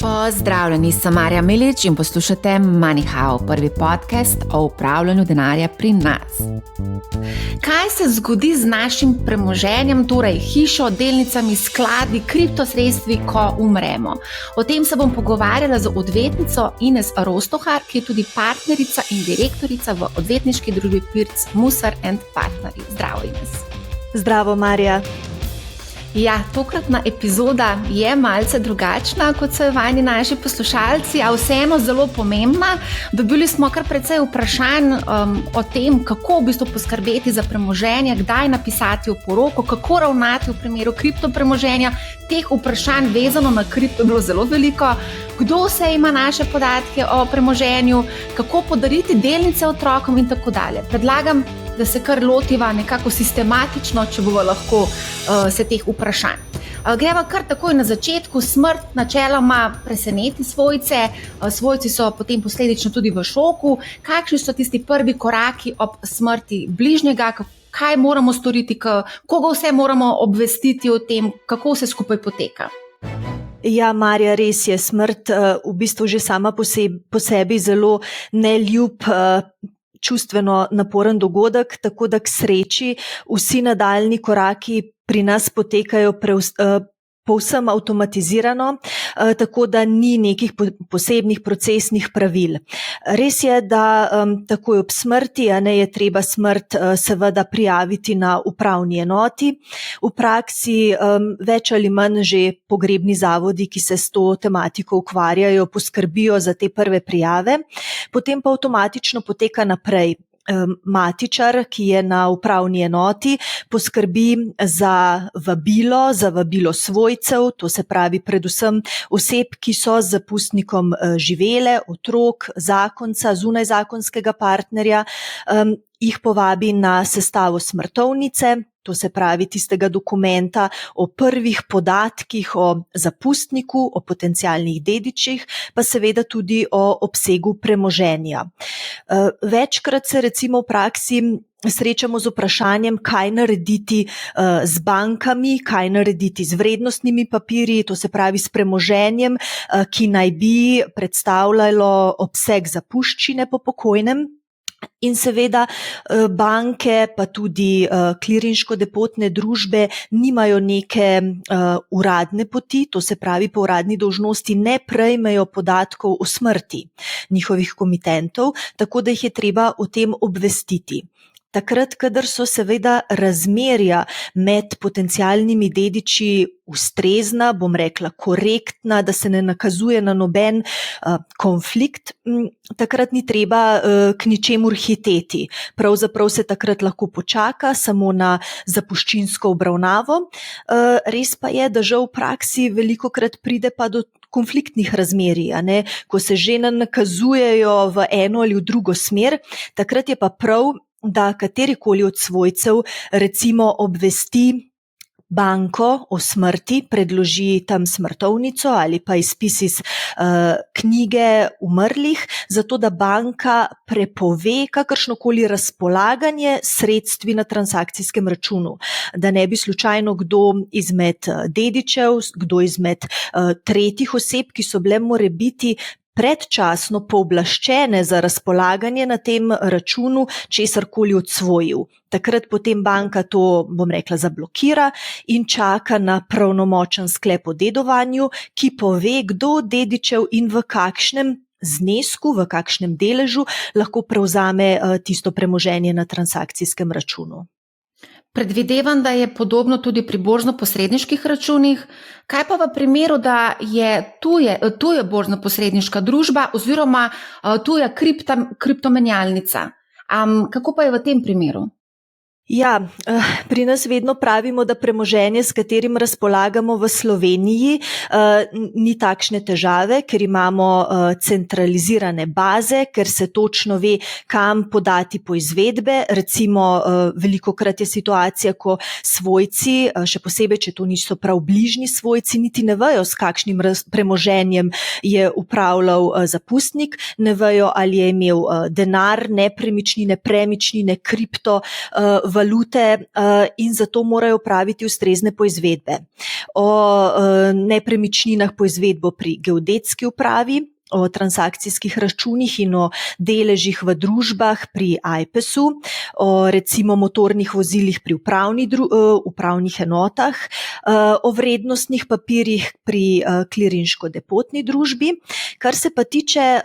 Pozdravljeni, sem Marja Milič in poslušate MoneyHow, prvi podcast o upravljanju denarja pri nas. Kaj se zgodi z našim premoženjem, torej hišo, delnicami, skladi, kriptosredstvi, ko umremo? O tem se bom pogovarjala z odvetnico Ines Rostohar, ki je tudi partnerica in direktorica v odvetniški družbi Pirc Musar & Partnerji. Zdravo, Ines. Zdravo, Marja. Ja, tokratna epizoda je malce drugačna, kot so vajeni naši poslušalci, a vseeno zelo pomembna. Dobili smo kar precej vprašanj o tem, kako v bistvu poskrbeti za premoženje, kdaj napisati oporoko, kako ravnati v primeru kriptopremoženja. Teh vprašanj vezano na kripto je bilo zelo veliko. Kdo vse ima naše podatke o premoženju, kako podariti delnice otrokom in tako dalje. Predlagam, da se kar lotiva nekako sistematično, če bomo lahko se teh vprašanj. Greva kar takoj na začetku. Smrt načeloma preseneti svojce, svojci so potem posledično tudi v šoku. Kakšni so tisti prvi koraki ob smrti bližnjega, kaj moramo storiti, koga vse moramo obvestiti o tem, kako vse skupaj poteka? Ja, Marja, res je, smrt v bistvu že sama po sebi zelo neljub, čustveno naporen dogodek, tako da k sreči vsi nadaljni koraki pri nas potekajo povsem avtomatizirano, tako da ni nekih posebnih procesnih pravil. Res je, da takoj ob smrti je treba smrt seveda prijaviti na upravni enoti. V praksi več ali manj že pogrebni zavodi, ki se s to tematiko ukvarjajo, poskrbijo za te prve prijave, potem pa avtomatično poteka naprej. Matičar, ki je na upravni enoti, poskrbi za vabilo svojcev, to se pravi predvsem oseb, ki so z zapustnikom živele, otrok, zakonca, zunajzakonskega partnerja, jih povabi na sestavo smrtovnice, to se pravi tistega dokumenta o prvih podatkih o zapustniku, o potencialnih dedičih, pa seveda tudi o obsegu premoženja. Večkrat se recimo v praksi srečamo z vprašanjem, kaj narediti z bankami, kaj narediti z vrednostnimi papirji, to se pravi s premoženjem, ki naj bi predstavljalo obseg zapuščine po pokojnem. In seveda banke pa tudi klirinško-depotne družbe nimajo neke uradne poti, to se pravi po uradni dolžnosti ne prejmejo podatkov o smrti njihovih komitentov, tako da jih je treba o tem obvestiti. Takrat, kadar so seveda razmerja med potencialnimi dediči ustrezna, bom rekla korektna, da se ne nakazuje na noben konflikt, takrat ni treba k ničemur hiteti. Pravzaprav se takrat lahko počaka samo na zapuščinsko obravnavo. Res pa je, da žal v praksi velikokrat pride pa do konfliktnih razmerij, ko se že nakazujejo v eno ali v drugo smer, takrat je pa prav, da katerikoli od svojcev recimo obvesti banko o smrti, predloži tam smrtovnico ali pa izpis iz knjige umrlih, zato da banka prepove kakršnokoli razpolaganje sredstvi na transakcijskem računu. Da ne bi slučajno kdo izmed dedičev, kdo izmed tretjih oseb, ki so bile morebiti predčasno pooblaščene za razpolaganje na tem računu, česarkoli odsvojil. Takrat potem banka to, bom rekla, zablokira in čaka na pravnomočen sklep o dedovanju, ki pove, kdo od dedičev in v kakšnem znesku, v kakšnem deležu lahko prevzame tisto premoženje na transakcijskem računu. Predvidevam, da je podobno tudi pri borzno-posredniških računih. Kaj pa v primeru, da je tuja borzno-posredniška družba oziroma tuja kriptomenjalnica? Kako pa je v tem primeru? Ja, pri nas vedno pravimo, da premoženje, s katerim razpolagamo v Sloveniji, ni takšne težave, ker imamo centralizirane baze, ker se točno ve, kam podati poizvedbe. Recimo, velikokrat je situacija, ko svojci, še posebej, če to niso prav bližnji svojci, niti ne vejo, s kakšnim premoženjem je upravljal zapustnik, ne vejo, ali je imel denar, nepremičnine, premičnine, kripto valute in zato morajo praviti ustrezne poizvedbe. O nepremičninah poizvedbo pri geodetski upravi, o transakcijskih računih in o deležih v družbah pri AJPES-u, o recimo motornih vozilih pri upravnih enotah, o vrednostnih papirjih pri klirinško-depotni družbi. Kar se pa tiče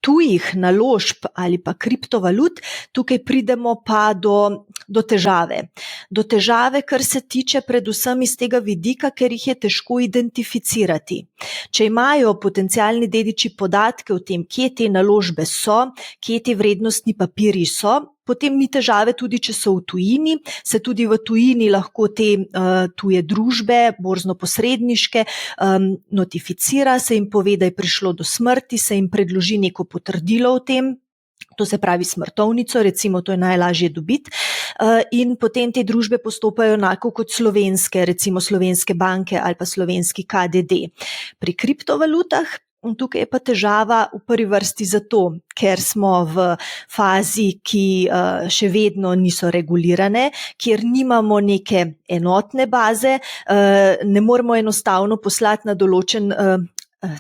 tujih naložb ali pa kriptovalut, tukaj pridemo pa do težave. Do težave, kar se tiče predvsem iz tega vidika, ker jih je težko identificirati. Če imajo potencialni dediči podatke o tem, kje te naložbe so, kje ti vrednostni papirji so, potem ni težave tudi, če so v tujini, se tudi v tujini lahko te tuje družbe, borzno-posredniške, notificira, se jim pove, da je prišlo do smrti, se jim predloži neko potrdilo o tem, to se pravi smrtovnico, recimo to je najlažje dobiti, in potem te družbe postopajo enako kot slovenske, recimo slovenske banke ali pa slovenski KDD. Pri kriptovalutah tukaj je pa težava v prvi vrsti zato, ker smo v fazi, ki še vedno niso regulirane, kjer nimamo neke enotne baze, ne moremo enostavno poslati na določen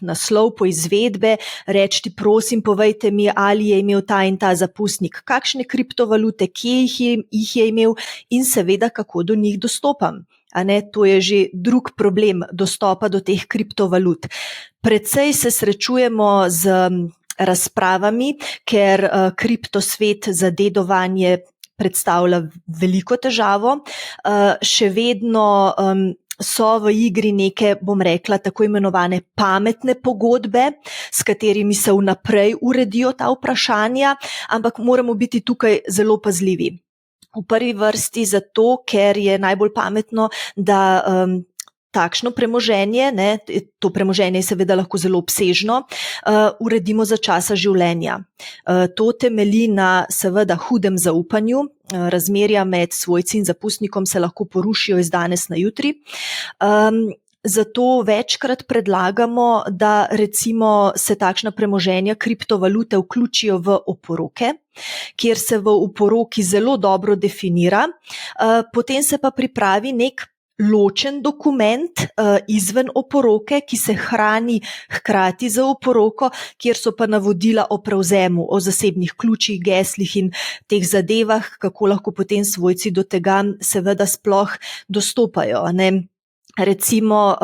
naslov poizvedbe, reči prosim, povejte mi, ali je imel ta in ta zapustnik, kakšne kriptovalute, kje jih je imel in seveda, kako do njih dostopam. To je že drug problem dostopa do teh kriptovalut. Predvsej se srečujemo z razpravami, ker kriptosvet za dedovanje predstavlja veliko težavo. Še vedno so v igri neke, bom rekla, tako imenovane pametne pogodbe, s katerimi se vnaprej uredijo ta vprašanja, ampak moramo biti tukaj zelo pazljivi. V prvi vrsti zato, ker je najbolj pametno, da takšno premoženje, to premoženje je seveda lahko zelo obsežno, uredimo za časa življenja. To temelji na seveda hudem zaupanju, razmerja med svojci in zapustnikom se lahko porušijo iz danes na jutri. Zato večkrat predlagamo, da recimo se takšna premoženja, kriptovalute vključijo v oporoke, kjer se v oporoki zelo dobro definira, potem se pa pripravi nek ločen dokument izven oporoke, ki se hrani hkrati z oporoko, kjer so pa navodila o prevzemu, o zasebnih ključih, geslih in teh zadevah, kako lahko potem svojci do tega seveda sploh dostopajo, Recimo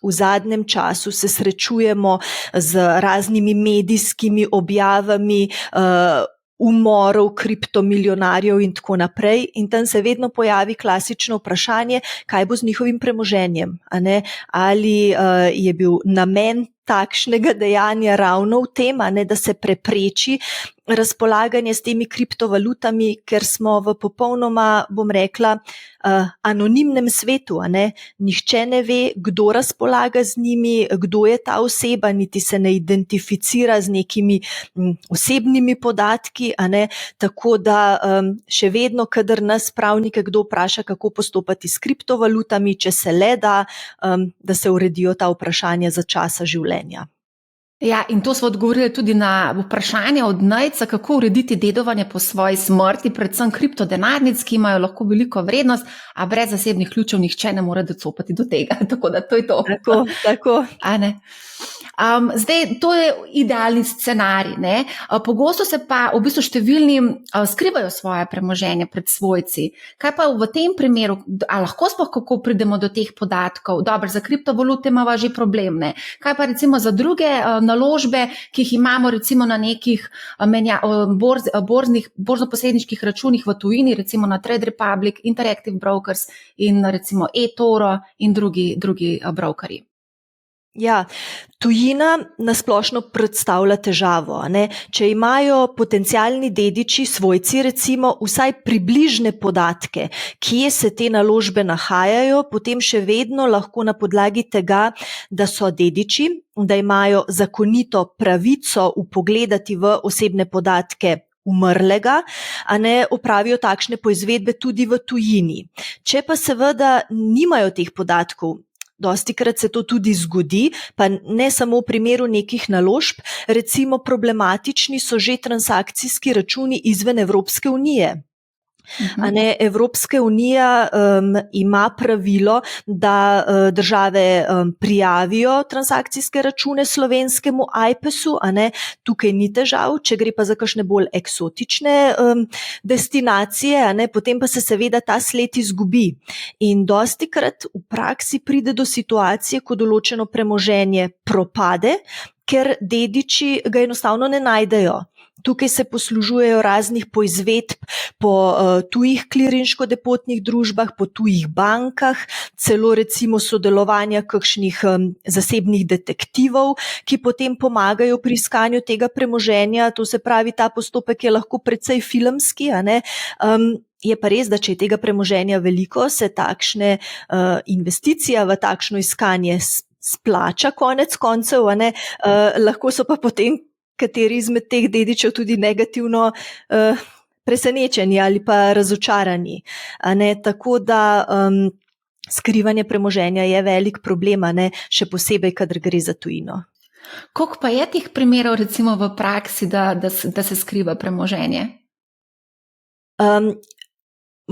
v zadnjem času se srečujemo z raznimi medijskimi objavami umorov kriptomilijonarjev in tako naprej in tam se vedno pojavi klasično vprašanje, kaj bo z njihovim premoženjem, ali je bil namen takšnega dejanja ravno v tem, da se prepreči razpolaganje s temi kriptovalutami, ker smo v popolnoma, bom rekla, anonimnem svetu, Nihče ne ve, kdo razpolaga z njimi, kdo je ta oseba, niti se ne identificira z nekimi osebnimi podatki, Tako da še vedno, kadar nas pravnike kdo vpraša, kako postopati s kriptovalutami, če se le da se uredijo ta vprašanja za časa življenja. Ja, in to smo odgovorili tudi na vprašanje od Nejca, kako urediti dedovanje po svoji smrti, predvsem kriptodenarnic, ki imajo lahko veliko vrednost, a brez zasebnih ključev nihče ne more docopati do tega. Tako da to je to. Tako. Zdaj, to je idealni scenarij. Pogosto se pa v bistvu številni skrivajo svoje premoženje pred svojci. Kaj pa v tem primeru, a lahko sploh kako pridemo do teh podatkov? Dobro, za kriptovalute imamo že problem. Kaj pa recimo za druge naložbe, ki jih imamo recimo na nekih borzno-posredniških računih v tujini, recimo na Trade Republic, Interactive Brokers in recimo eToro in drugi brokerji? Ja, tujina nasplošno predstavlja težavo. Če imajo potencialni dediči, svojci recimo, vsaj približne podatke, kje se te naložbe nahajajo, potem še vedno lahko na podlagi tega, da so dediči, da imajo zakonito pravico vpogledati v osebne podatke umrlega, opravijo takšne poizvedbe tudi v tujini. Če pa seveda nimajo teh podatkov, dostikrat se to tudi zgodi, pa ne samo v primeru nekih naložb, recimo problematični so že transakcijski računi izven Evropske unije. A ne, Evropska unija ima pravilo, da države prijavijo transakcijske račune slovenskemu AJPES-u, a ne, tukaj ni težav, če gre pa za kakšne bolj eksotične destinacije, a ne, potem pa se seveda ta sled izgubi. In dostikrat v praksi pride do situacije, ko določeno premoženje propade, ker dediči ga enostavno ne najdejo. Tukaj se poslužujejo raznih poizvedb po tujih klirinško-depotnih družbah, po tujih bankah, celo recimo sodelovanja kakšnih zasebnih detektivov, ki potem pomagajo pri iskanju tega premoženja. To se pravi, ta postopek je lahko precej filmski, a ne. Je pa res, da če je tega premoženja veliko, se takšne investicija v takšno iskanje splača konec koncev, a ne. Lahko so pa potem kateri izmed teh dedičev tudi negativno presenečeni ali pa razočarani. A ne? Tako da skrivanje premoženja je velik problem, a ne? Še posebej, kadar gre za tujino. Koliko pa je teh primerov recimo v praksi, da se skriva premoženje?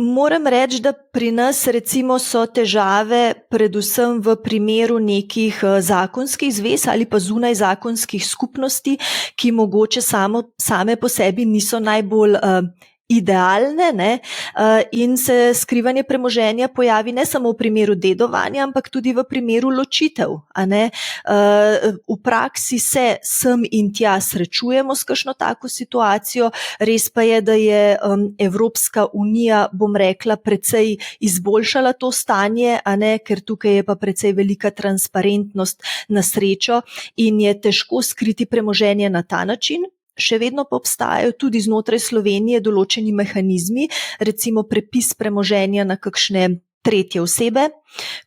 Moram reči, da pri nas recimo so težave predvsem v primeru nekih zakonskih zvez ali pa zunaj zakonskih skupnosti, ki mogoče same po sebi niso najbolj idealne, ne? In se skrivanje premoženja pojavi ne samo v primeru dedovanja, ampak tudi v primeru ločitev, a ne. V praksi se sem in tja srečujemo s kakšno tako situacijo, res pa je, da je Evropska unija, bom rekla, precej izboljšala to stanje, a ne, ker tukaj je pa precej velika transparentnost na srečo in je težko skriti premoženje na ta način. Še vedno pa obstajajo tudi znotraj Slovenije določeni mehanizmi, recimo prepis premoženja na kakšne tretje osebe,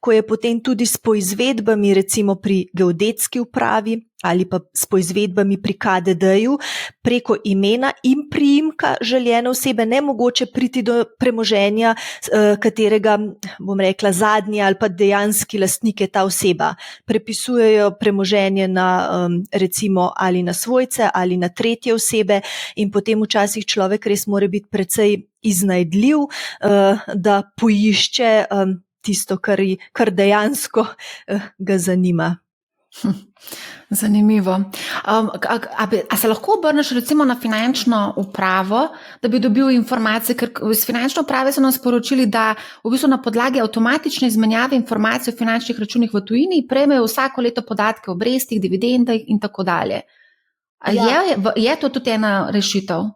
ko je potem tudi s poizvedbami recimo pri geodetski upravi ali pa s poizvedbami pri KDD-ju preko imena in priimka željene osebe nemogoče priti do premoženja, katerega, bom rekla, zadnji ali pa dejanski lastnik je ta oseba. Prepisujejo premoženje na recimo ali na svojce ali na tretje osebe in potem včasih človek res mora biti precej iznajdljiv, da poišče tisto, kar dejansko ga zanima. Zanimivo. A se lahko obrneš recimo na finančno upravo, da bi dobil informacije, ker iz finančne uprave so nam sporočili, da v bistvu na podlagi avtomatične izmenjave informacij o finančnih računih v tujini prejmejo vsako leto podatke o obrestih, dividendah in tako dalje. Ja. Je to tudi ena rešitev?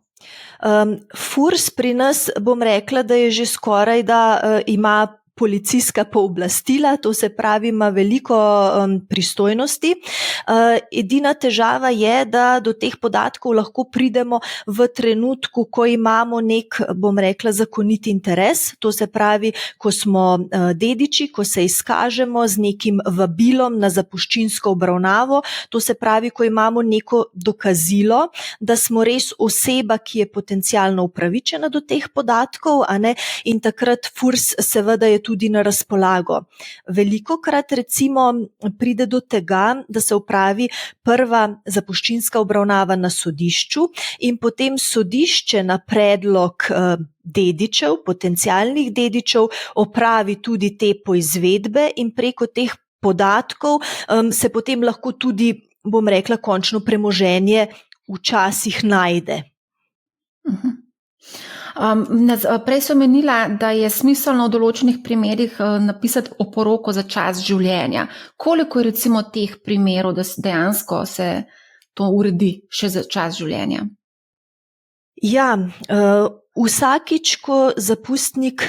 FURS pri nas, bom rekla, da je že skoraj, da ima policijska pooblastila, to se pravi, ima veliko pristojnosti. Edina težava je, da do teh podatkov lahko pridemo v trenutku, ko imamo nek, bom rekla, zakonit interes, to se pravi, ko smo dediči, ko se izkažemo z nekim vabilom na zapuščinsko obravnavo, to se pravi, ko imamo neko dokazilo, da smo res oseba, ki je potencialno upravičena do teh podatkov, a ne, in takrat FURS seveda je tudi na razpolago. Velikokrat recimo pride do tega, da se opravi prva zapuščinska obravnava na sodišču in potem sodišče na predlog dedičev, potencialnih dedičev, opravi tudi te poizvedbe in preko teh podatkov se potem lahko tudi, bom rekla, končno premoženje včasih najde. Prej so menila, da je smiselno v določenih primerih napisati oporoko za čas življenja. Koliko je recimo teh primerov, da dejansko se to uredi še za čas življenja? Ja, vsakič, ko zapustnik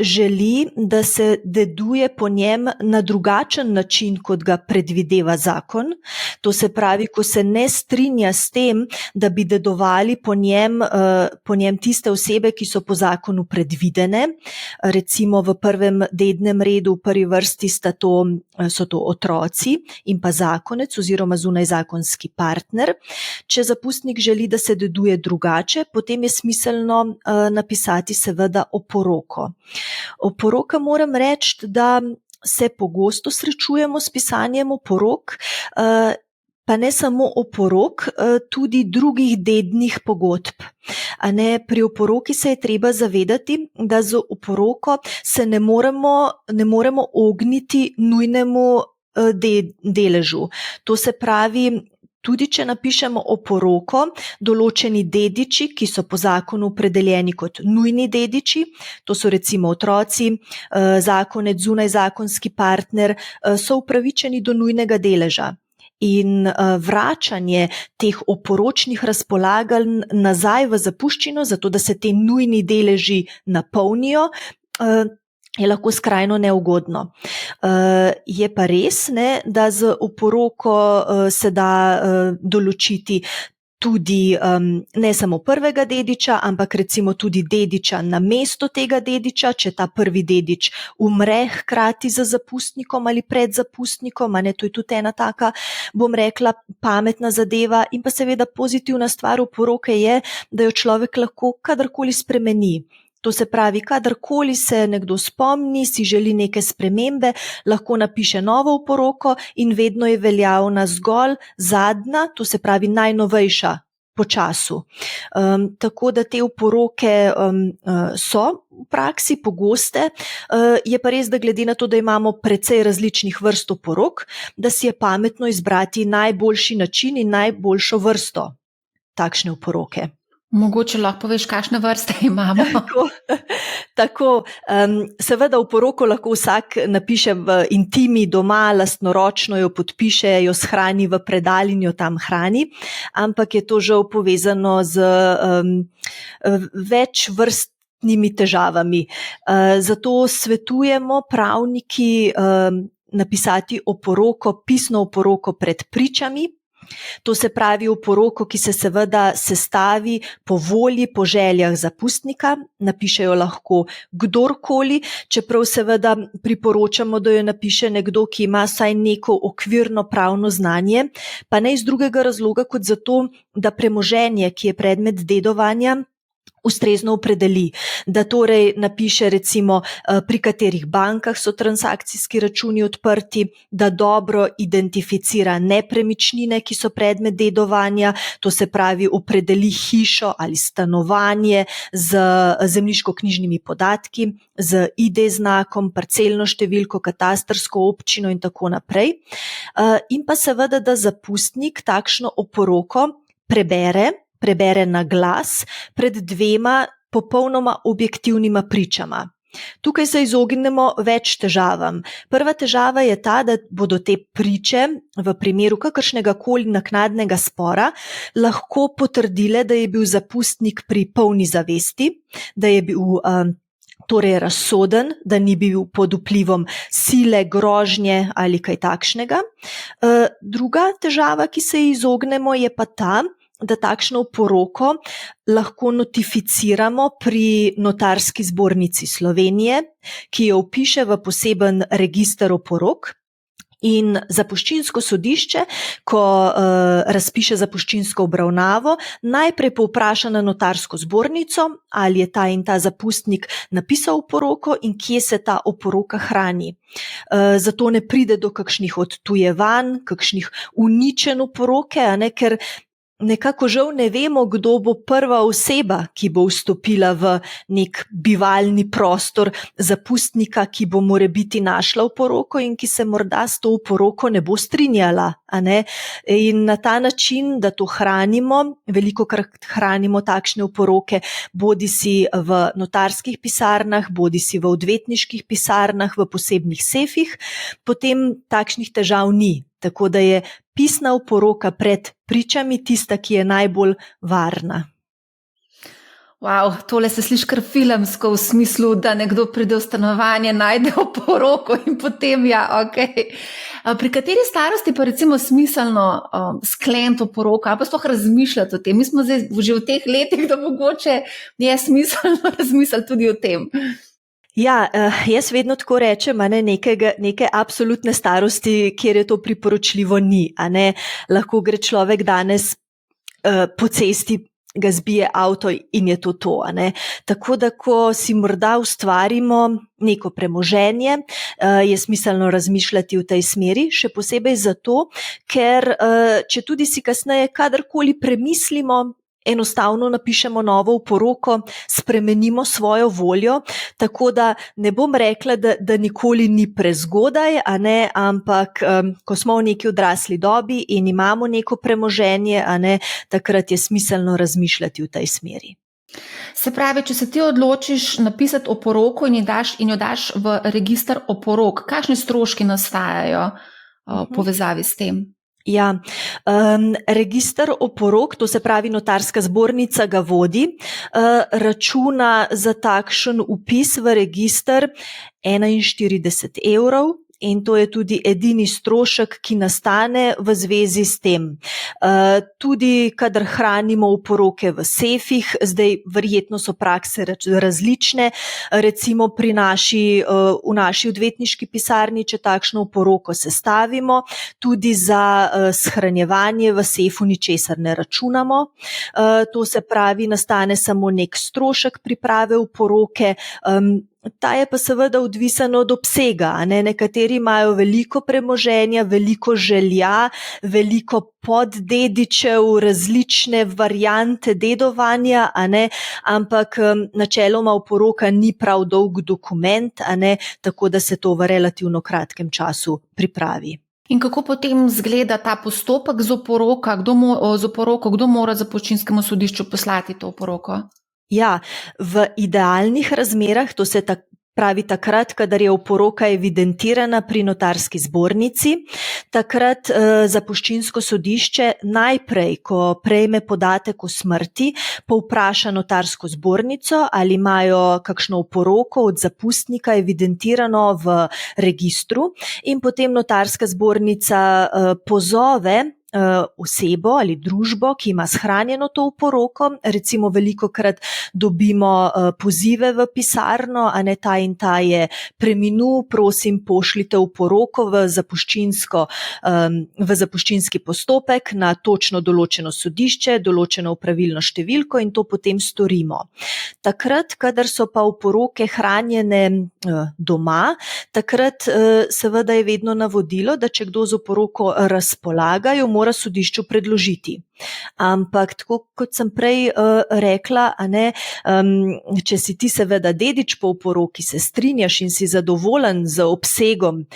želi, da se deduje po njem na drugačen način, kot ga predvideva zakon, to se pravi, ko se ne strinja s tem, da bi dedovali po njem tiste osebe, ki so po zakonu predvidene, recimo v prvem dednem redu v prvi vrsti so to otroci in pa zakonec oziroma zunajzakonski partner. Če zapustnik želi, da se deduje drugače, potem je smiselno napisati seveda oporoko. Oporoka, moram reči, da se pogosto srečujemo s pisanjem oporok. pa ne samo oporok, tudi drugih dednih pogodb. Pri oporoki se je treba zavedati, da z oporoko se ne moremo ogniti nujnemu deležu. To se pravi, tudi če napišemo oporoko, določeni dediči, ki so po zakonu opredeljeni kot nujni dediči, to so recimo otroci, zakonec, zunajzakonski partner, so upravičeni do nujnega deleža. In vračanje teh oporočnih razpolaganj nazaj v zapuščino, zato da se te nujni deleži napolnijo, je lahko skrajno neugodno. Je pa res, da z oporoko se da določiti tudi ne samo prvega dediča, ampak recimo tudi dediča na mesto tega dediča, če ta prvi dedič umre hkrati z zapustnikom ali pred zapustnikom, to je tudi ena taka, bom rekla, pametna zadeva. In pa seveda pozitivna stvar oporoke je, da jo človek lahko kadarkoli spremeni. To se pravi, kadarkoli se nekdo spomni, si želi neke spremembe, lahko napiše novo oporoko in vedno je veljavna zgolj zadnja, to se pravi najnovejša po času. Tako da te oporoke so v praksi pogoste, je pa res, da glede na to, da imamo precej različnih vrst oporok, da si je pametno izbrati najboljši način in najboljšo vrsto takšne oporoke. Mogoče lahko poveš, kakšne vrste imamo. Tako, seveda oporoko lahko vsak napiše v intimi doma, lastnoročno jo podpiše, jo shrani v predal in jo tam hrani, ampak je to žal povezano z več vrstnimi težavami. Zato svetujemo pravniki napisati oporoko, pisno oporoko pred pričami. To se pravi oporoko, ki se seveda sestavi po volji, po željah zapustnika, napišejo lahko kdorkoli, čeprav seveda priporočamo, da jo napiše nekdo, ki ima vsaj neko okvirno pravno znanje, pa ne iz drugega razloga kot zato, da premoženje, ki je predmet dedovanja, ustrezno opredeli, da torej napiše recimo, pri katerih bankah so transakcijski računi odprti, da dobro identificira nepremičnine, ki so predmet dedovanja, to se pravi opredeli hišo ali stanovanje z zemljiškoknjižnimi podatki, z ID znakom, parcelno številko, katastrsko občino in tako naprej. In pa seveda, da zapustnik takšno oporoko prebere na glas pred dvema popolnoma objektivnima pričama. Tukaj se izognemo več težavam. Prva težava je ta, da bodo te priče v primeru kakršnega koli naknadnega spora lahko potrdile, da je bil zapustnik pri polni zavesti, da je bil torej razsoden, da ni bil pod vplivom sile, grožnje ali kaj takšnega. Druga težava, ki se ji izognemo, je pa ta, da takšno oporoko lahko notificiramo pri Notarski zbornici Slovenije, ki jo vpiše v poseben register oporok. In zapuščinsko sodišče, ko razpiše zapuščinsko obravnavo, najprej povpraša na Notarsko zbornico, ali je ta in ta zapustnik napisal oporoko in kje se ta oporoka hrani. Zato ne pride do kakšnih odtujevanj, kakšnih uničenj oporoke, ker nekako žal ne vemo, kdo bo prva oseba, ki bo vstopila v nek bivalni prostor zapustnika, ki bo morebiti našla oporoko in ki se morda s to oporoko ne bo strinjala. In na ta način, da to hranimo, velikokrat hranimo takšne oporoke, bodisi v notarskih pisarnah, bodisi v odvetniških pisarnah, v posebnih sefih, potem takšnih težav ni. Tako da je pisna oporoka pred pričami tista, ki je najbolj varna. Wow, tole se sliši kar filmsko v smislu, da nekdo pride v stanovanje, najde oporoko in potem okej. Pri kateri starosti pa recimo smiselno skleniti oporoko ali pa sploh razmišljati o tem? Mi smo zdaj že v teh letih, da mogoče je smiselno razmisliti tudi o tem. Ja, jaz vedno tako rečem, neke absolutne starosti, kjer je to priporočljivo, ni. Lahko gre človek danes po cesti ga zbije avto in je to, a ne. Tako da, ko si morda ustvarimo neko premoženje, je smiselno razmišljati v tej smeri, še posebej zato, ker če tudi si kasneje kadarkoli premislimo, enostavno napišemo novo oporoko, spremenimo svojo voljo, tako da ne bom rekla, da nikoli ni prezgodaj, a ne, ampak ko smo v neki odrasli dobi in imamo neko premoženje, a ne, takrat je smiselno razmišljati v tej smeri. Se pravi, če se ti odločiš napisati oporoko in jo daš v register oporok, kakšni stroški nastajajo v povezavi s tem? Ja, register oporok, to se pravi notarska zbornica ga vodi, računa za takšen vpis v register 41 €. In to je tudi edini strošek, ki nastane v zvezi s tem. Tudi kadar hranimo oporoke v sefih, zdaj verjetno so prakse različne, recimo v naši odvetniški pisarni, če takšno oporoko sestavimo, tudi za shranjevanje v sefu ničesar ne računamo. To se pravi, nastane samo nek strošek priprave oporoke. Ta je pa seveda odvisen od obsega, a ne. Nekateri imajo veliko premoženja, veliko želja, veliko poddedičev, različne variante dedovanja, a ne, ampak načeloma oporoka ni prav dolg dokument, a ne, tako da se to v relativno kratkem času pripravi. In kako potem izgleda ta postopek z oporoko, kdo mora zapuščinskemu sodišču poslati to oporoko? Ja, v idealnih razmerah, to se pravi takrat, kadar je oporoka evidentirana pri notarski zbornici, takrat zapuščinsko sodišče najprej, ko prejme podatek o smrti, povpraša notarsko zbornico, ali imajo kakšno oporoko od zapustnika evidentirano v registru, in potem notarska zbornica pozove osebo ali družbo, ki ima shranjeno to oporoko. Recimo velikokrat dobimo pozive v pisarno, a ne, ta in ta je preminul, prosim pošljite oporoko v zapuščinski postopek na točno določeno sodišče, določeno opravilno številko, in to potem storimo. Takrat, kadar so pa oporoke hranjene doma, takrat seveda je vedno navodilo, da če kdo z oporoko razpolaga, jo mora sodišču predložiti. Ampak tako kot sem prej rekla, a ne, če si ti seveda dedič po oporoki, se strinjaš in si zadovoljen z obsegom,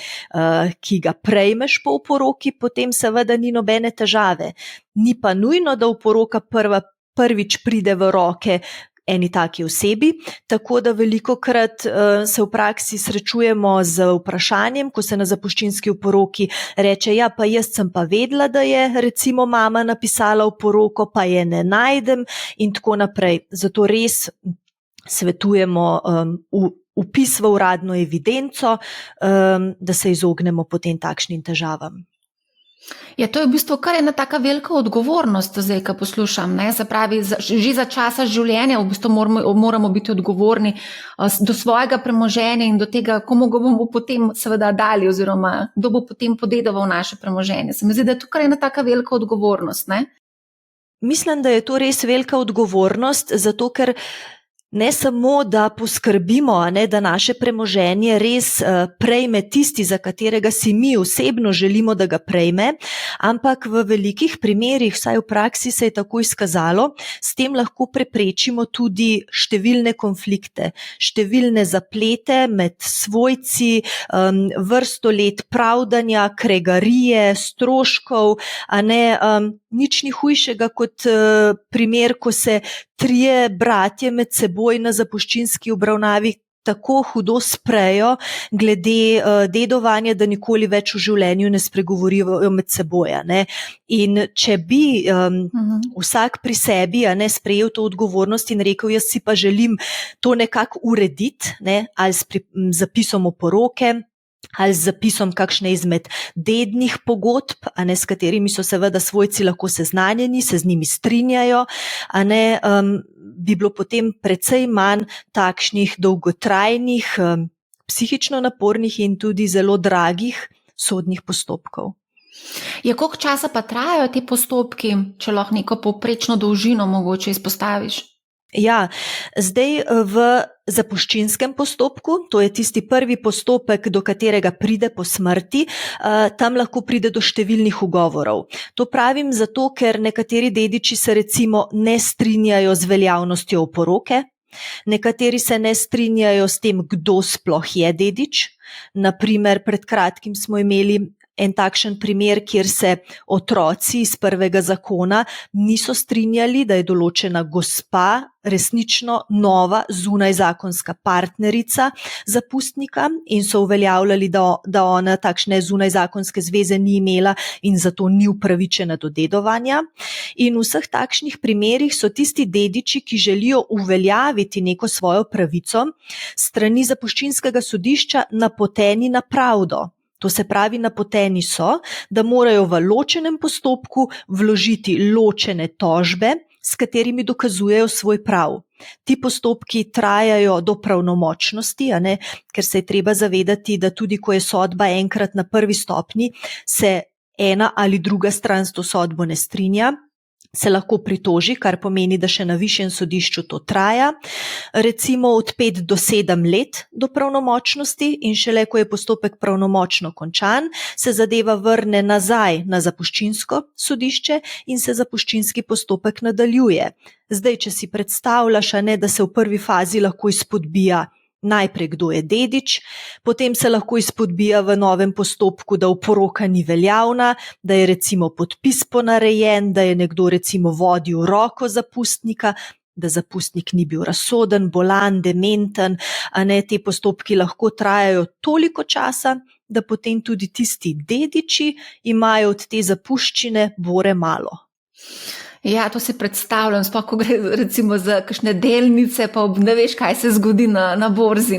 ki ga prejmeš po oporoki, potem seveda ni nobene težave. Ni pa nujno, da oporoka prvič pride v roke eni taki osebi, tako da velikokrat se v praksi srečujemo z vprašanjem, ko se na zapuščinski oporoki reče, ja, pa jaz sem pa vedela, da je recimo mama napisala oporoko, pa je ne najdem in tako naprej. Zato res svetujemo vpis v uradno evidenco, da se izognemo potem takšnim težavam. Ja, to je v bistvu kar ena taka velika odgovornost, zdaj, ko poslušam, ne, se pravi, že za časa življenja v bistvu moramo biti odgovorni do svojega premoženja in do tega, komu ga bomo potem seveda dali oziroma kdo bo potem podedoval naše premoženje. Se mi zdi, da je to kar ena taka velika odgovornost, ne? Mislim, da je to res velika odgovornost, zato ker ne samo, da poskrbimo, a ne, da naše premoženje res prejme tisti, za katerega si mi osebno želimo, da ga prejme, ampak v velikih primerih, vsaj v praksi se je tako izkazalo, s tem lahko preprečimo tudi številne konflikte, številne zaplete med svojci, vrsto let pravdanja, kregarije, stroškov, a ne, nič ni hujšega kot primer, ko se trije bratje med seboj na zapuščinski obravnavi tako hudo sprejo glede dedovanja, da nikoli več v življenju ne spregovorijo med seboj, a ne. In če bi vsak pri sebi, a ne, sprejel to odgovornost in rekel, jaz si pa želim to nekako urediti, ne, ali s zapisom oporoke, ali z zapisom kakšne izmed dednih pogodb, a ne, s katerimi so seveda svojci lahko seznanjeni, se z njimi strinjajo, a ne, bi bilo potem precej manj takšnih dolgotrajnih, psihično napornih in tudi zelo dragih sodnih postopkov. Koliko časa pa trajajo ti postopki, če lahko neko povprečno dolžino mogoče izpostaviš? Ja, zdaj v zapuščinskem postopku, to je tisti prvi postopek, do katerega pride po smrti, tam lahko pride do številnih ugovorov. To pravim zato, ker nekateri dediči se recimo ne strinjajo z veljavnostjo oporoke, nekateri se ne strinjajo s tem, kdo sploh je dedič. Naprimer, pred kratkim smo imeli en takšen primer, kjer se otroci iz prvega zakona niso strinjali, da je določena gospa resnično nova zunajzakonska partnerica zapustnika in so uveljavljali, da ona takšne zunajzakonske zveze ni imela in zato ni upravičena do dedovanja. In v vseh takšnih primerih so tisti dediči, ki želijo uveljaviti neko svojo pravico, strani zapuščinskega sodišča napoteni na pravdo. To se pravi, napoteni so, da morajo v ločenem postopku vložiti ločene tožbe, s katerimi dokazujejo svoj prav. Ti postopki trajajo do pravnomočnosti, ker se je treba zavedati, da tudi ko je sodba enkrat na prvi stopnji, se ena ali druga stran s to sodbo ne strinja, se lahko pritoži, kar pomeni, da še na višjem sodišču to traja, recimo od 5 do 7 let do pravnomočnosti, in šele ko je postopek pravnomočno končan, se zadeva vrne nazaj na zapuščinsko sodišče in se zapuščinski postopek nadaljuje. Zdaj, če si predstavljaš, da se v prvi fazi lahko izpodbija najprej, kdo je dedič, potem se lahko izpodbija v novem postopku, da oporoka ni veljavna, da je recimo podpis ponarejen, da je nekdo recimo vodil roko zapustnika, da zapustnik ni bil razsoden, bolan, dementen, te postopki lahko trajajo toliko časa, da potem tudi tisti dediči imajo od te zapuščine bore malo. Ja, to si predstavljam, sploh ko gre recimo za kakšne delnice, pa ne veš, kaj se zgodi na borzi.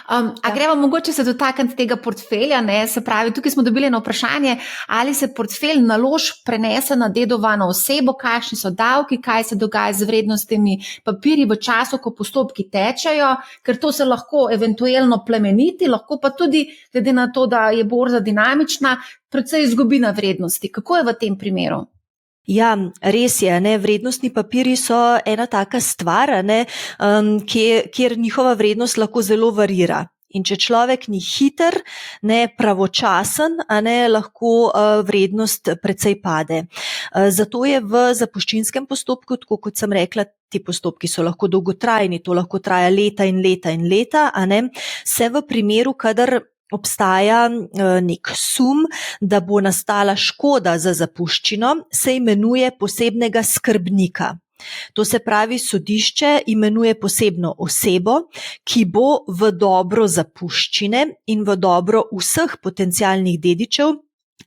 A gremo mogoče se dotakniti tega portfelja, se pravi, tukaj smo dobili eno vprašanje, ali se portfelj naložb prenese na dedovano osebo, kakšni so davki, kaj se dogaja z vrednostnimi papirji v času, ko postopki tečejo, ker to se lahko eventualno plemeniti, lahko pa tudi, glede na to, da je borza dinamična, precej izgubi na vrednosti. Kako je v tem primeru? Ja, res je, vrednostni papirji so ena taka stvar, kjer njihova vrednost lahko zelo varira. In če človek ni hiter, pravočasen, lahko vrednost precej pade. Zato je v zapuščinskem postopku, tako kot sem rekla, ti postopki so lahko dolgotrajni, to lahko traja leta in leta in leta, se v primeru, kadar obstaja nek sum, da bo nastala škoda za zapuščino, se imenuje posebnega skrbnika. To se pravi, sodišče imenuje posebno osebo, ki bo v dobro zapuščine in v dobro vseh potencialnih dedičev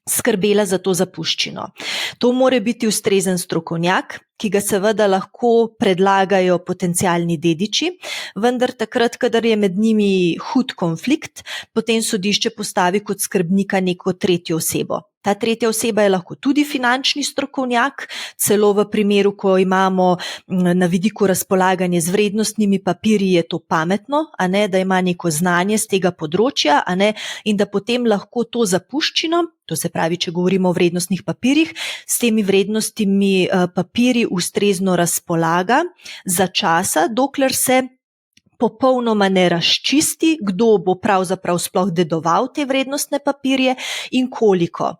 skrbela za to zapuščino. To mora biti ustrezen strokovnjak, ki ga seveda lahko predlagajo potencialni dediči, vendar takrat, kadar je med njimi hud konflikt, potem sodišče postavi kot skrbnika neko tretjo osebo. Ta tretja oseba je lahko tudi finančni strokovnjak, celo v primeru, ko imamo na vidiku razpolaganje z vrednostnimi papirji, je to pametno, da ima neko znanje z tega področja, in da potem lahko to zapuščino, to se pravi, če govorimo o vrednostnih papirjih, s temi vrednostnimi papirji ustrezno razpolaga za časa, dokler se popolnoma ne razčisti, kdo bo pravzaprav sploh dedoval te vrednostne papirje in koliko.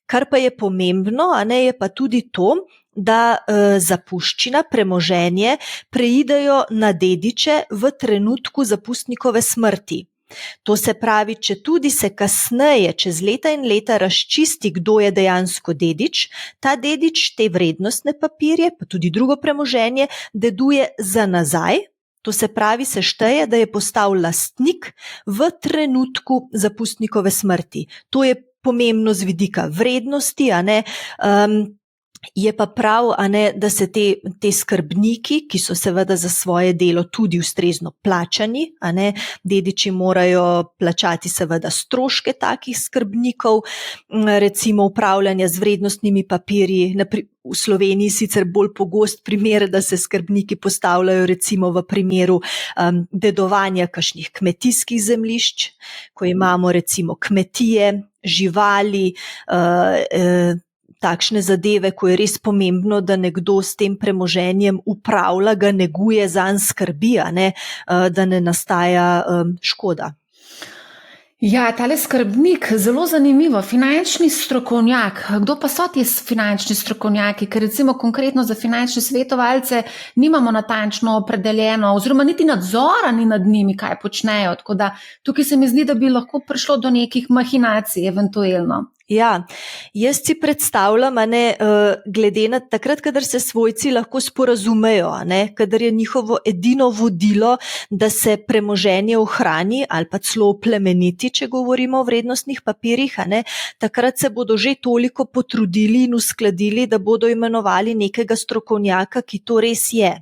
Kar pa je pomembno, je pa tudi to, da zapuščina, premoženje preidejo na dediče v trenutku zapustnikove smrti. To se pravi, če tudi se kasneje, čez leta in leta razčisti, kdo je dejansko dedič, ta dedič te vrednostne papirje, pa tudi drugo premoženje, deduje za nazaj. To se pravi, se šteje, da je postal lastnik v trenutku zapustnikove smrti. To je pomembno z vidika vrednosti, je pa prav, da se te skrbniki, ki so seveda za svoje delo tudi ustrezno plačani, dediči morajo plačati seveda stroške takih skrbnikov, recimo upravljanja z vrednostnimi papirji. V Sloveniji sicer bolj pogost primer, da se skrbniki postavljajo recimo v primeru dedovanja kakšnih kmetijskih zemljišč, ko imamo recimo kmetije živali, takšne zadeve, ko je res pomembno, da nekdo s tem premoženjem upravlja, ga neguje, zanj skrbi, da ne nastaja škoda. Ja, tale skrbnik, zelo zanimivo, finančni strokovnjak. Kdo pa so ti finančni strokovnjaki? Ker recimo konkretno za finančne svetovalce nimamo natančno opredeljeno, oziroma niti nadzora ni nad njimi, kaj počnejo. Tako da tukaj se mi zdi, da bi lahko prišlo do nekih mahinacij eventuelno. Ja, jaz si predstavljam, glede na takrat, kadar se svojci lahko sporazumejo, kadar je njihovo edino vodilo, da se premoženje ohrani ali pa celo oplemeniti, če govorimo o vrednostnih papirjih, takrat se bodo že toliko potrudili in uskladili, da bodo imenovali nekega strokovnjaka, ki to res je.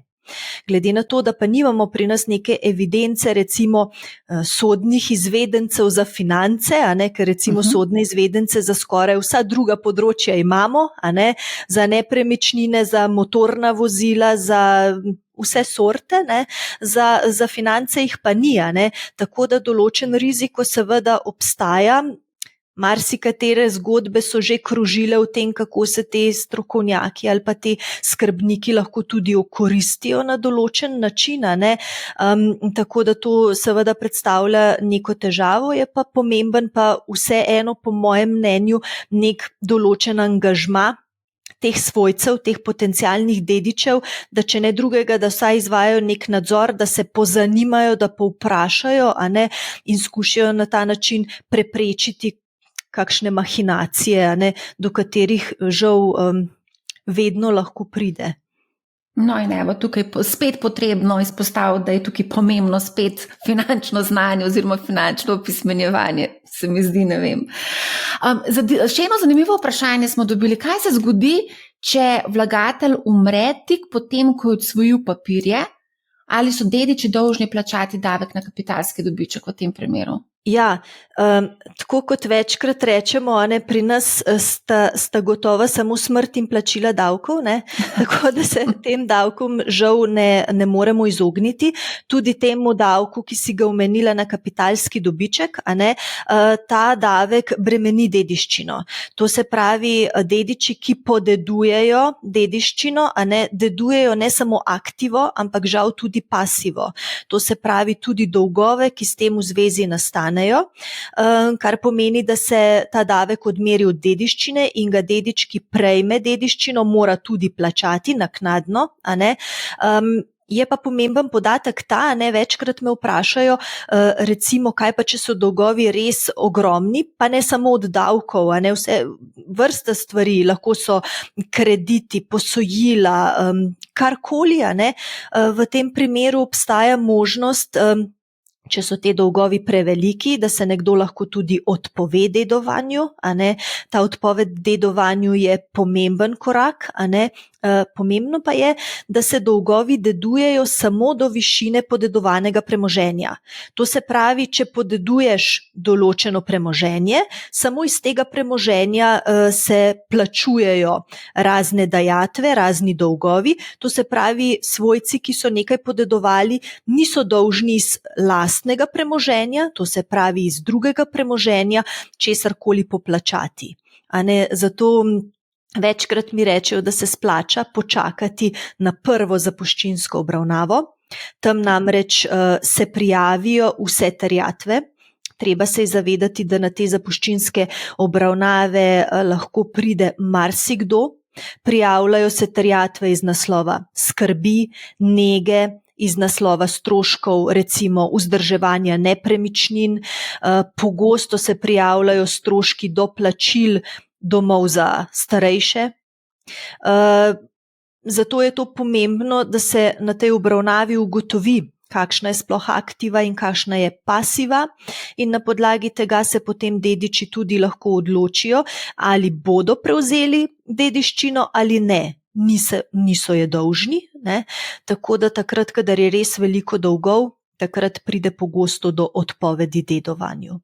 Glede na to, da pa nimamo pri nas neke evidence, recimo sodnih izvedencev za finance, ker recimo sodne izvedence za skoraj vsa druga področja imamo, za nepremičnine, za motorna vozila, za vse sorte, za finance jih pa ni, tako da določen riziko seveda obstaja. Marsikatere zgodbe so že krožile v tem, kako se te strokovnjaki ali pa te skrbniki lahko tudi okoristijo na določen način, tako da to seveda predstavlja neko težavo, je pa pomemben pa vseeno po mojem mnenju nek določen angažma teh svojcev, teh potencialnih dedičev, da če ne drugega, da vsaj izvajajo nek nadzor, da se pozanimajo, da povprašajo, in skušajo na ta način preprečiti kakšne mahinacije, do katerih žal vedno lahko pride. No in evo, tukaj spet potrebno izpostaviti, da je tukaj pomembno spet finančno znanje oziroma finančno opismenjevanje, se mi zdi, ne vem. Še eno zanimivo vprašanje smo dobili, kaj se zgodi, če vlagatelj umre tik potem, ko je odsvojil papirje, ali so dediči dolžni plačati davek na kapitalski dobiček v tem primeru? Ja, tako kot večkrat rečemo, pri nas sta gotova samo smrt in plačila davkov, tako da se tem davkom žal ne moremo izogniti. Tudi temu davku, ki si ga omenila na kapitalski dobiček, ta davek bremeni dediščino. To se pravi, dediči, ki podedujejo dediščino, dedujejo ne samo aktivo, ampak žal tudi pasivo. To se pravi tudi dolgove, ki s tem v zvezi nastanejo. Kar pomeni, da se ta davek odmeri od dediščine in ga dedič, ki prejme dediščino, mora tudi plačati naknadno. Je pa pomemben podatek ta, večkrat me vprašajo, recimo, kaj pa, če so dolgovi res ogromni, pa ne samo od davkov, vse vrsta stvari, lahko so krediti, posojila, karkoli, v tem primeru obstaja možnost, če so te dolgovi preveliki, da se nekdo lahko tudi odpove dedovanju, ta odpoved dedovanju je pomemben korak, pomembno pa je, da se dolgovi dedujejo samo do višine podedovanega premoženja. To se pravi, če podeduješ določeno premoženje, samo iz tega premoženja se plačujejo razne dajatve, razni dolgovi, to se pravi, svojci, ki so nekaj podedovali, niso dolžni iz lastnega premoženja, to se pravi iz drugega premoženja, česarkoli poplačati. Zato večkrat mi rečejo, da se splača počakati na prvo zapuščinsko obravnavo. Tam namreč se prijavijo vse terjatve. Treba se je zavedati, da na te zapuščinske obravnave lahko pride marsikdo. Prijavljajo se terjatve iz naslova skrbi, nege, iz naslova stroškov, recimo vzdrževanja nepremičnin. Pogosto se prijavljajo stroški doplačil domov za starejše. Zato je to pomembno, da se na tej obravnavi ugotovi, kakšna je sploh aktiva in kakšna je pasiva, in na podlagi tega se potem dediči tudi lahko odločijo, ali bodo prevzeli dediščino ali ne. Niso je dolžni, tako da takrat, kadar je res veliko dolgov, takrat pride pogosto do odpovedi dedovanju.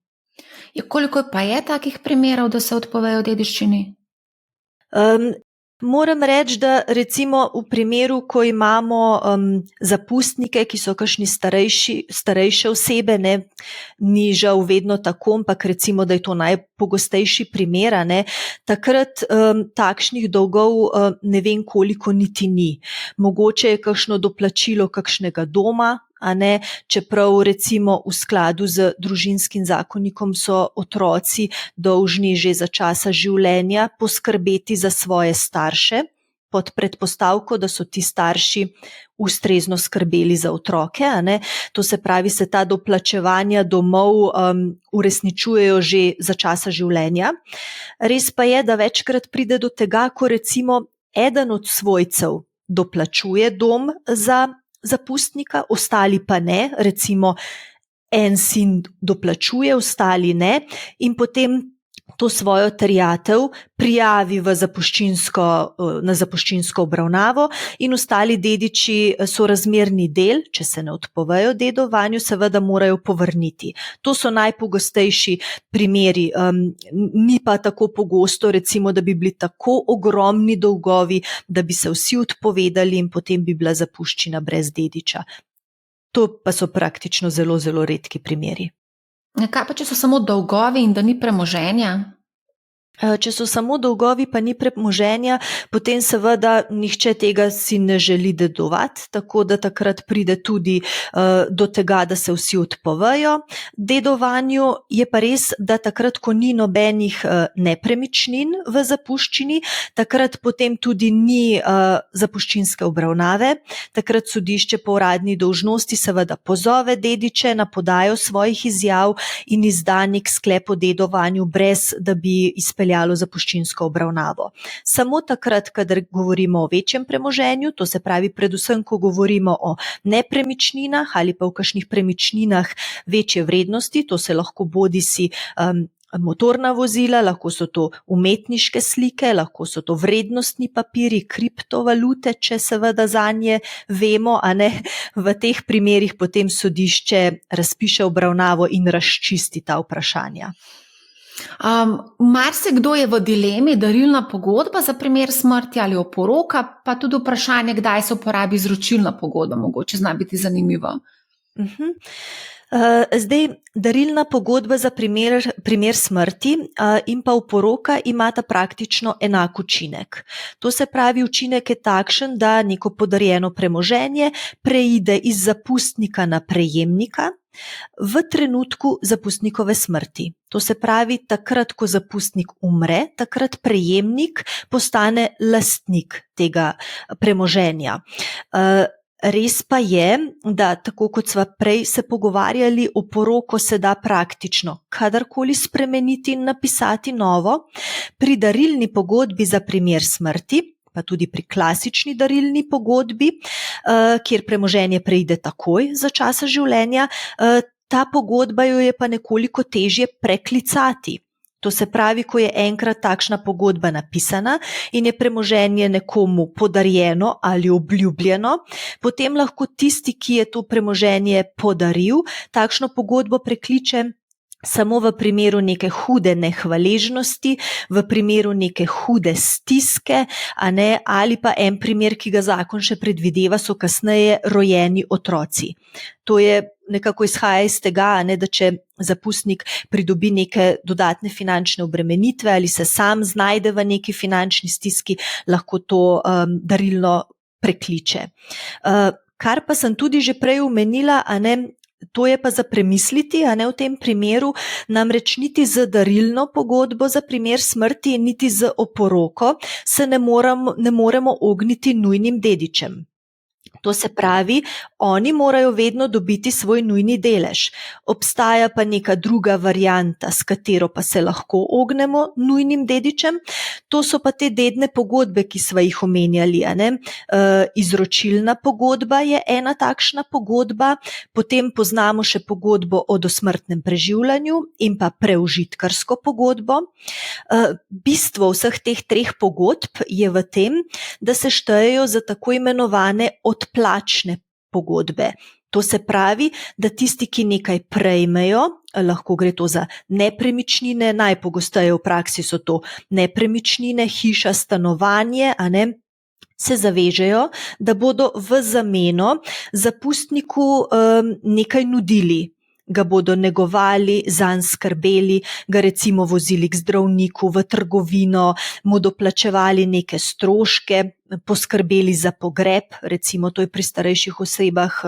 Koliko pa je takih primerov, da se odpovejo dediščini? Moram reči, da recimo v primeru, ko imamo zapustnike, ki so kakšni starejše osebe, ne, ni žal vedno tako, ampak recimo, da je to najpogostejši primer, ne, takrat takšnih dolgov ne vem koliko niti ni. Mogoče je kakšno doplačilo kakšnega doma, a ne, čeprav recimo v skladu z družinskim zakonikom so otroci dolžni že za časa življenja poskrbeti za svoje starše, pod predpostavko, da so ti starši ustrezno skrbeli za otroke, a ne. To se pravi, se ta doplačevanja domov uresničujejo že za časa življenja. Res pa je, da večkrat pride do tega, ko recimo eden od svojcev doplačuje dom za zapustnika, ostali pa ne, recimo en sin doplačuje, ostali ne, in potem to svojo terjatev prijavi na zapuščinsko obravnavo in ostali dediči sorazmerni del, če se ne odpovejo dedovanju, seveda morajo povrniti. To so najpogostejši primeri, ni pa tako pogosto, recimo, da bi bili tako ogromni dolgovi, da bi se vsi odpovedali in potem bi bila zapuščina brez dediča. To pa so praktično zelo, zelo redki primeri. Kaj pa, če so samo dolgovi in da ni premoženja? Če so samo dolgovi pa ni premoženja, potem seveda nihče tega si ne želi dedovati, tako da takrat pride tudi do tega, da se vsi odpovejo dedovanju. Je pa res, da takrat, ko ni nobenih nepremičnin v zapuščini, takrat potem tudi ni zapuščinske obravnave. Takrat sodišče po uradni dolžnosti seveda pozove dediče na podajo svojih izjav in izda nek sklep o dedovanju, brez da bi izpeljalo zapuščinsko obravnavo. Samo takrat, kadar govorimo o večjem premoženju, to se pravi predvsem, ko govorimo o nepremičninah ali pa o kakšnih premičninah večje vrednosti, to se lahko bodisi motorna vozila, lahko so to umetniške slike, lahko so to vrednostni papiri, kriptovalute, če seveda zanje vemo, a ne, v teh primerih potem sodišče razpiše obravnavo in razčisti ta vprašanja. Marsikdo je v dilemi, darilna pogodba za primer smrti ali oporoka, pa tudi vprašanje, kdaj se uporabi izročilna pogodba, mogoče zna biti zanimivo. Zdaj, darilna pogodba za primer smrti in pa oporoka imata praktično enak učinek. To se pravi, učinek je takšen, da neko podarjeno premoženje preide iz zapustnika na prejemnika v trenutku zapustnikove smrti. To se pravi, takrat, ko zapustnik umre, takrat prejemnik postane lastnik tega premoženja. Res pa je, da tako kot sva prej se pogovarjali, oporoko se da praktično kadarkoli spremeniti in napisati novo. Pri darilni pogodbi za primer smrti, pa tudi pri klasični darilni pogodbi, kjer premoženje preide takoj za časa življenja, ta pogodba jo je pa nekoliko težje preklicati. To se pravi, ko je enkrat takšna pogodba napisana in je premoženje nekomu podarjeno ali obljubljeno, potem lahko tisti, ki je to premoženje podaril, takšno pogodbo prekliče samo v primeru neke hude nehvaležnosti, v primeru neke hude stiske, a ne, ali pa en primer, ki ga zakon še predvideva, so kasneje rojeni otroci. To je nekako izhaja iz tega, ne, da če zapustnik pridobi neke dodatne finančne obremenitve ali se sam znajde v neki finančni stiski, lahko to darilno prekliče. Kar pa sem tudi že prej omenila, a ne, to je pa za premisliti, a ne, v tem primeru, namreč niti z darilno pogodbo za primer smrti, niti z oporoko se ne moremo ogniti nujnim dedičem. To se pravi, oni morajo vedno dobiti svoj nujni delež. Obstaja pa neka druga varianta, s katero pa se lahko ognemo nujnim dedičem. To so pa te dedne pogodbe, ki sva jih omenjali, a ne. Izročilna pogodba je ena takšna pogodba, potem poznamo še pogodbo o dosmrtnem preživljanju in pa preužitkarsko pogodbo. Bistvo vseh teh treh pogodb je v tem, da se štejejo za tako imenovane odplačne pogodbe. To se pravi, da tisti, ki nekaj prejmejo, lahko gre to za nepremičnine, najpogosteje v praksi so to nepremičnine, hiša, stanovanje, se zavežejo, da bodo v zameno zapustniku nekaj nudili. Ga bodo negovali, zanj skrbeli, ga recimo vozili k zdravniku, v trgovino, mu doplačevali neke stroške, poskrbeli za pogreb, recimo to je pri starejših osebah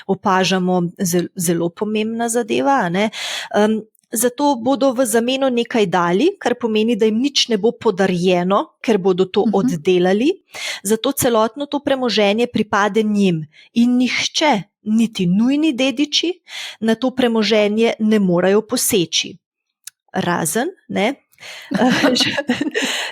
opažamo zelo pomembna zadeva, Zato bodo v zameno nekaj dali, kar pomeni, da jim nič ne bo podarjeno, ker bodo to oddelali, zato celotno to premoženje pripade njim in nihče, niti nujni dediči, na to premoženje ne morejo poseči. Razen,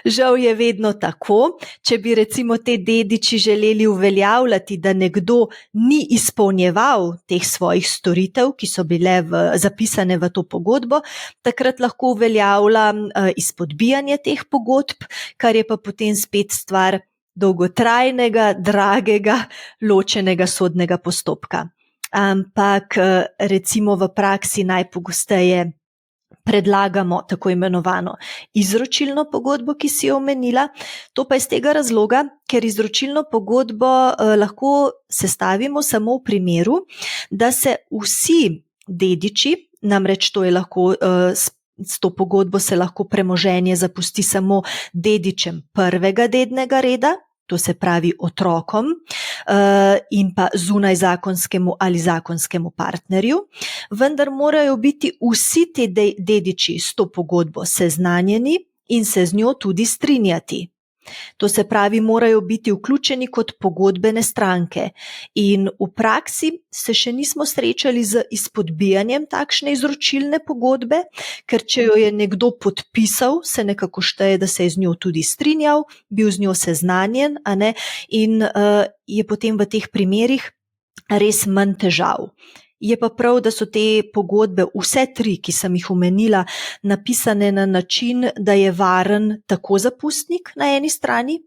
žal je vedno tako, če bi recimo te dediči želeli uveljavljati, da nekdo ni izpolnjeval teh svojih storitev, ki so bile zapisane v to pogodbo, takrat lahko uveljavlja izpodbijanje teh pogodb, kar je pa potem spet stvar dolgotrajnega, dragega, ločenega sodnega postopka. Ampak recimo v praksi najpogosteje predlagamo tako imenovano izročilno pogodbo, ki si jo omenila. To pa iz tega razloga, ker izročilno pogodbo lahko sestavimo samo v primeru, da se vsi dediči, namreč to je lahko s to pogodbo se lahko premoženje zapusti samo dedičem prvega dednega reda, to se pravi otrokom in pa zunajzakonskemu ali zakonskemu partnerju, vendar morajo biti vsi ti dediči s to pogodbo seznanjeni in se z njo tudi strinjati. To se pravi, morajo biti vključeni kot pogodbene stranke in v praksi se še nismo srečali z izpodbijanjem takšne izročilne pogodbe, ker če jo je nekdo podpisal, se nekako šteje, da se je z njo tudi strinjal, bil z njo seznanjen, in je potem v teh primerih res manj težav. Je pa prav, da so te pogodbe, vse tri, ki sem jih omenila, napisane na način, da je varen tako zapustnik na eni strani,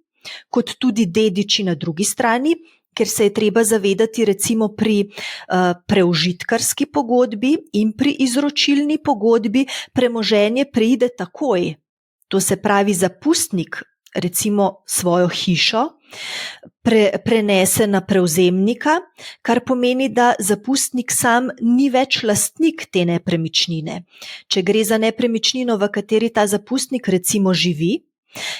kot tudi dediči na drugi strani, ker se je treba zavedati recimo pri preužitkarski pogodbi in pri izročilni pogodbi premoženje preide takoj. To se pravi, zapustnik recimo svojo hišo prenese na prevzemnika, kar pomeni, da zapustnik sam ni več lastnik te nepremičnine. Če gre za nepremičnino, v kateri ta zapustnik recimo živi,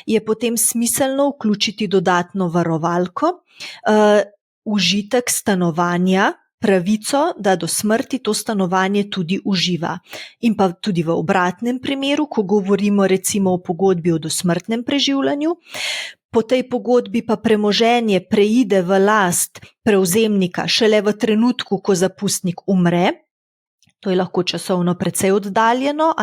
je potem smiselno vključiti dodatno varovalko, užitek stanovanja, pravico, da do smrti to stanovanje tudi uživa. In pa tudi v obratnem primeru, ko govorimo recimo o pogodbi o dosmrtnem preživljanju, po tej pogodbi pa premoženje preide v last prevzemnika šele v trenutku, ko zapustnik umre. To je lahko časovno precej oddaljeno,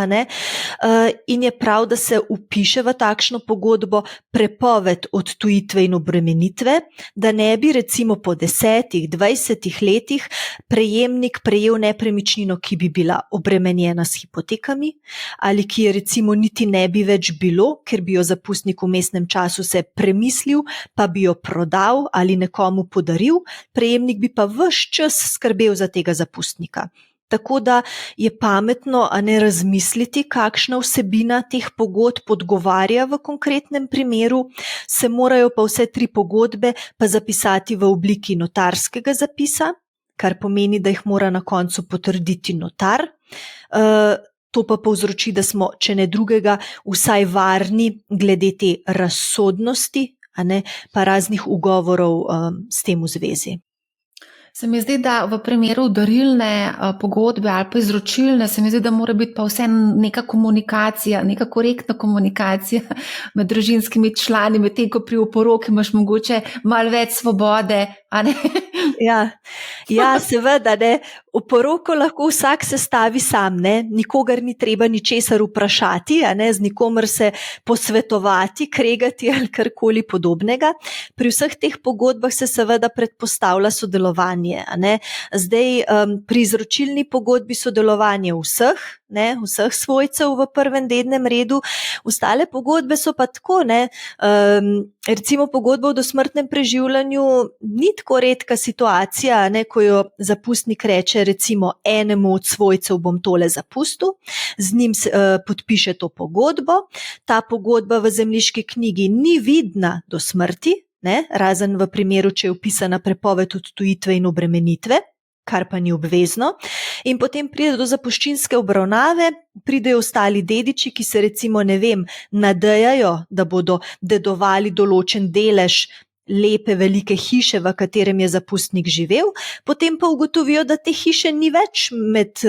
in je prav, da se vpiše v takšno pogodbo prepoved odtujitve in obremenitve, da ne bi recimo po 10-20 letih prejemnik prejel nepremičnino, ki bi bila obremenjena s hipotekami ali ki je recimo niti ne bi več bilo, ker bi jo zapustnik v vmesnem času se premislil, pa bi jo prodal ali nekomu podaril, prejemnik bi pa ves čas skrbel za tega zapustnika. Tako da je pametno razmisliti, kakšna vsebina teh pogodb odgovarja v konkretnem primeru, se morajo pa vse tri pogodbe pa zapisati v obliki notarskega zapisa, kar pomeni, da jih mora na koncu potrditi notar. To pa povzroči, da smo, če ne drugega, vsaj varni glede te razsodnosti, pa raznih ugovorov s tem v zvezi. Se mi zdi, da v primeru darilne pogodbe ali pa izročilne, se mi zdi, da mora biti pa vse neka komunikacija, neka korektna komunikacija med družinskimi člani, medtem ko pri oporoki imaš mogoče malo več svobode, Ja, seveda, oporoko lahko vsak sestavi sam, nikogar ni treba ničesar vprašati, z nikomer se posvetovati, kregati ali karkoli podobnega. Pri vseh teh pogodbah se seveda predpostavlja sodelovanje. Zdaj, pri izročilni pogodbi sodelovanje vseh, ne, vseh svojcev v prvem dednem redu. Ostale pogodbe so pa tako, ne, recimo pogodba o dosmrtnem preživljanju ni tako redka situacija, ne, ko jo zapustnik reče recimo enemu od svojcev bom tole zapustil, z njim podpiše to pogodbo, ta pogodba v zemljiški knjigi ni vidna do smrti, ne, razen v primeru, če je vpisana prepoved odtujitve in obremenitve, kar pa ni obvezno, in potem pride do zapuščinske obravnave, pridejo ostali dediči, ki se recimo, ne vem, nadejajo, da bodo dedovali določen delež lepe velike hiše, v katerem je zapustnik živel, potem pa ugotovijo, da te hiše ni več med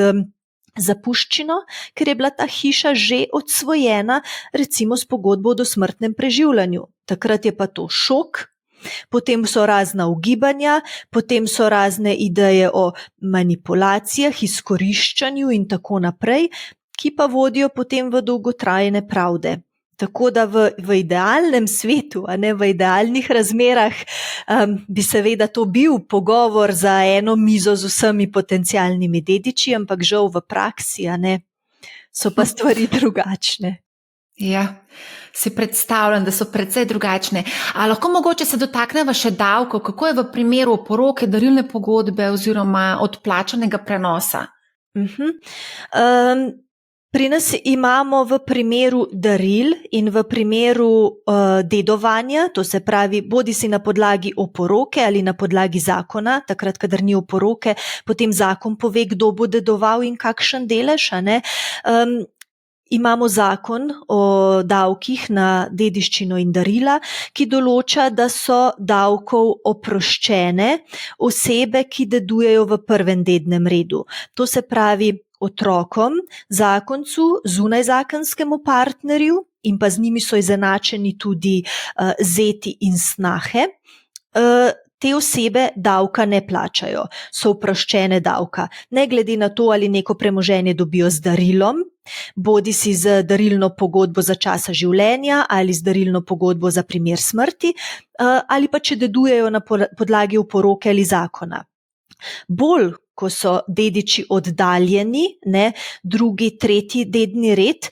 zapuščino, ker je bila ta hiša že odsvojena, recimo s pogodbo o dosmrtnem preživljanju. Takrat je pa to šok. Potem so razna ugibanja, potem so razne ideje o manipulacijah, izkoriščanju in tako naprej, ki pa vodijo potem v dolgotrajne pravde. Tako da v idealnem svetu, a ne v idealnih razmerah, bi seveda to bil pogovor za eno mizo z vsemi potencialnimi dediči, ampak žal v praksi, a ne, so pa stvari drugačne. Ja, si predstavljam, da so precej drugačne. A lahko mogoče se dotakneva še davkov, kako je v primeru oporoke, darilne pogodbe oziroma odplačanega prenosa? Pri nas imamo v primeru daril in v primeru dedovanja, to se pravi bodisi na podlagi oporoke ali na podlagi zakona, takrat, kadar ni oporoke, potem zakon pove, kdo bo dedoval in kakšen delež, a ne. Imamo zakon o davkih na dediščino in darila, ki določa, da so davkov oproščene osebe, ki dedujejo v prvem dednem redu. To se pravi otrokom, zakoncu, zunajzakonskemu partnerju in pa z njimi so izenačeni tudi zeti in snahe. Te osebe davka ne plačajo, so oproščene davka, ne glede na to, ali neko premoženje dobijo z darilom, bodisi z darilno pogodbo za časa življenja ali z darilno pogodbo za primer smrti, ali pa če dedujejo na podlagi oporoke ali zakona. Bolj, ko so dediči oddaljeni, ne, drugi, tretji dedni red,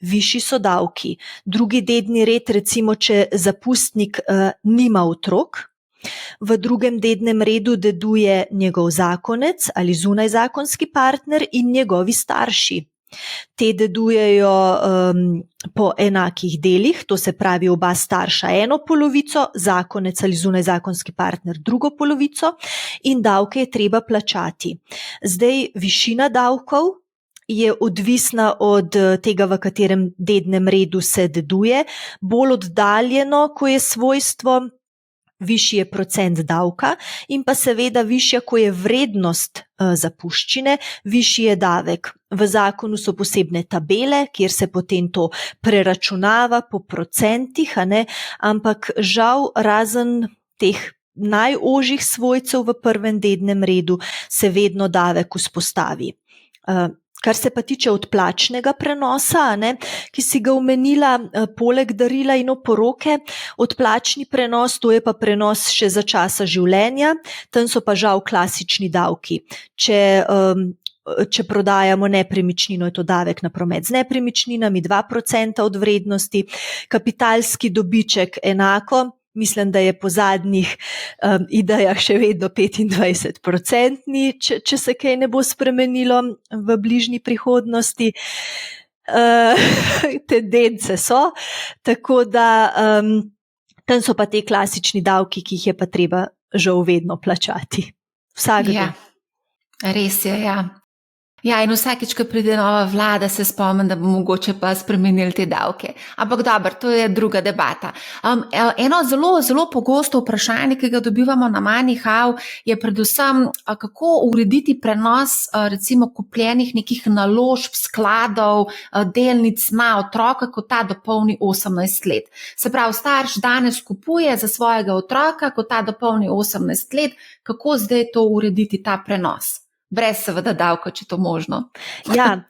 višji so davki. Drugi dedni red, recimo, če zapustnik nima otrok, v drugem dednem redu deduje njegov zakonec ali zunajzakonski partner in njegovi starši. Te dedujejo po enakih delih, to se pravi oba starša eno polovico, zakonec ali zunajzakonski partner drugo polovico in davke je treba plačati. Zdaj, višina davkov je odvisna od tega, v katerem dednem redu se deduje, bolj oddaljeno, ko je svojstvo, višji je procent davka in pa seveda višja, ko je vrednost zapuščine, višji je davek. V zakonu so posebne tabele, kjer se potem to preračunava po procentih, a ne, ampak žal razen teh najožjih svojcev v prvem dednem redu se vedno davek vzpostavi. Kar se pa tiče odplačnega prenosa, ne, ki si ga omenila, poleg darila in oporoke, odplačni prenos, to je pa prenos še za časa življenja, tam so pa žal klasični davki. Če prodajamo nepremičnino, je to davek na promet z nepremičninami, 2% od vrednosti, kapitalski dobiček enako. Mislim, da je po zadnjih idejah še vedno 25%, če se kaj ne bo spremenilo v bližnji prihodnosti. Tendence so, tako da tam so pa te klasični davki, ki jih je pa treba žal vedno plačati. Vsakdo. Ja, res je, ja. Ja, in vsakič, ko pride nova vlada, se spomnim, da bomo mogoče pa spremenili te davke. Ampak dobro, to je druga debata. Eno zelo, zelo pogosto vprašanje, ki ga dobivamo na MoneyHow, je predvsem, kako urediti prenos recimo kupljenih nekih naložb, skladov, delnic na otroka, ko ta dopolni 18 let. Se pravi, starš danes kupuje za svojega otroka, ko ta dopolni 18 let, kako zdaj to urediti, ta prenos? Brez seveda davka, če to možno. Ja,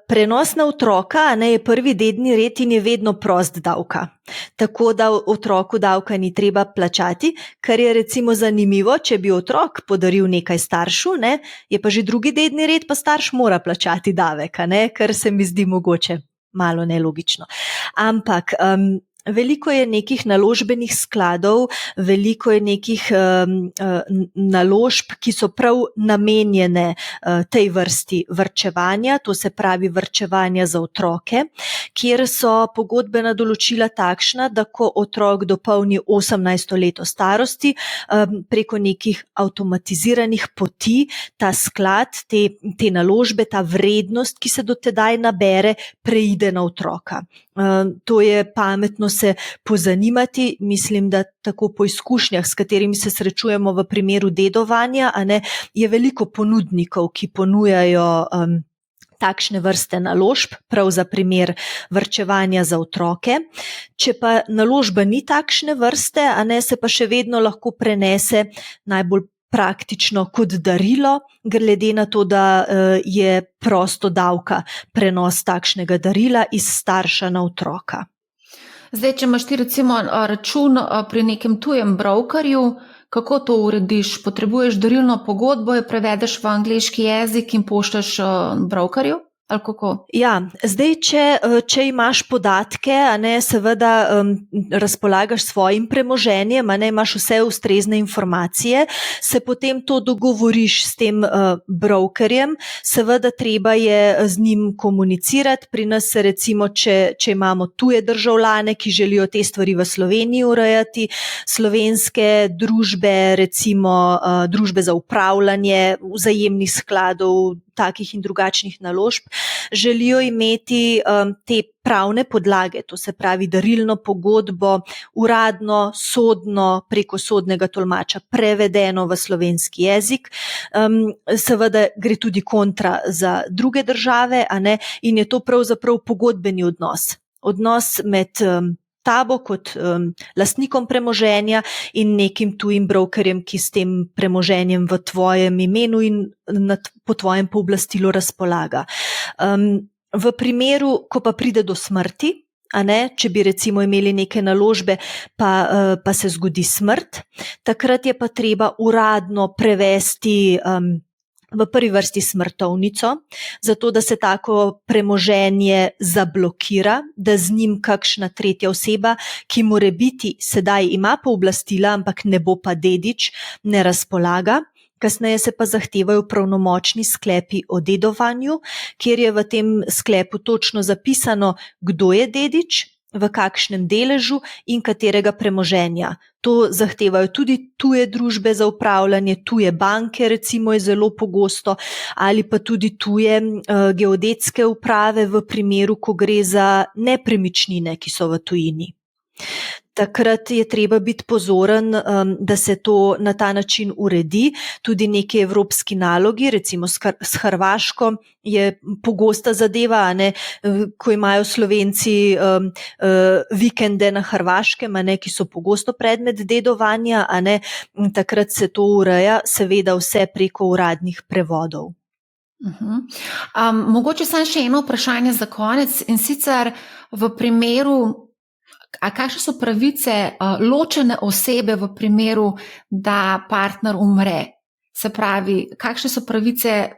Prenos na otroka je prvi dedni red in je vedno prost davka. Tako da otroku davka ni treba plačati, kar je recimo zanimivo, če bi otrok podaril nekaj staršu, je pa že drugi dedni red, pa starš mora plačati davek, kar se mi zdi mogoče malo nelogično. Ampak veliko je nekih naložbenih skladov, veliko je nekih naložb, ki so prav namenjene tej vrsti varčevanja, to se pravi varčevanja za otroke, kjer so pogodbena določila takšna, da ko otrok dopolni 18 leto starosti, preko nekih avtomatiziranih poti ta sklad, te naložbe, ta vrednost, ki se do tedaj nabere, preide na otroka. To je pametno se pozanimati, mislim, da tako po izkušnjah, s katerimi se srečujemo v primeru dedovanja, je veliko ponudnikov, ki ponujajo takšne vrste naložb, prav za primer varčevanja za otroke. Če pa naložba ni takšne vrste, se pa še vedno lahko prenese najbolj praktično kot darilo, glede na to, da je prosto davka prenos takšnega darila iz starša na otroka. Zdaj, če imaš ti recimo račun pri nekem tujem brokerju, kako to urediš? Potrebuješ darilno pogodbo, jo prevedeš v angleški jezik in pošljaš brokerju? Ali kako? Ja, zdaj, če imaš podatke, seveda razpolagaš svojim premoženjem, imaš vse ustrezne informacije, se potem to dogovoriš s tem brokerjem, seveda treba je z njim komunicirati. Pri nas se recimo, če imamo tuje državljane, ki želijo te stvari v Sloveniji urejati, slovenske družbe, recimo družbe za upravljanje vzajemnih skladov, takih in drugačnih naložb, želijo imeti te pravne podlage, to se pravi darilno pogodbo, uradno, sodno, preko sodnega tolmača prevedeno v slovenski jezik. Seveda gre tudi kontra za druge države, in je to pravzaprav pogodbeni odnos. Odnos med tabo kot lastnikom premoženja in nekim tujim brokerjem, ki s tem premoženjem v tvojem imenu in po tvojem pooblastilu razpolaga. V primeru, ko pa pride do smrti, če bi recimo imeli neke naložbe, pa se zgodi smrt, takrat je pa treba uradno prevesti v prvi vrsti smrtovnico, zato da se tako premoženje zablokira, da z njim kakšna tretja oseba, ki morebiti sedaj ima pooblastila, ampak ne bo pa dedič, ne razpolaga. Kasneje se pa zahtevajo pravnomočni sklepi o dedovanju, kjer je v tem sklepu točno zapisano, kdo je dedič, v kakšnem deležu in katerega premoženja. To zahtevajo tudi tuje družbe za upravljanje, tuje banke recimo je zelo pogosto, ali pa tudi tuje geodetske uprave v primeru, ko gre za nepremičnine, ki so v tujini. Takrat je treba biti pozoren, da se to na ta način uredi. Tudi neki evropski nalogi, recimo s Hrvaško je pogosta zadeva, ko imajo Slovenci vikende na Hrvaškem, ki so pogosto predmet dedovanja, takrat se to ureja, seveda vse preko uradnih prevodov. Mogoče samo še eno vprašanje za konec, in sicer v primeru, kakšne so pravice ločene osebe v primeru, da partner umre? Se pravi, kakšne so pravice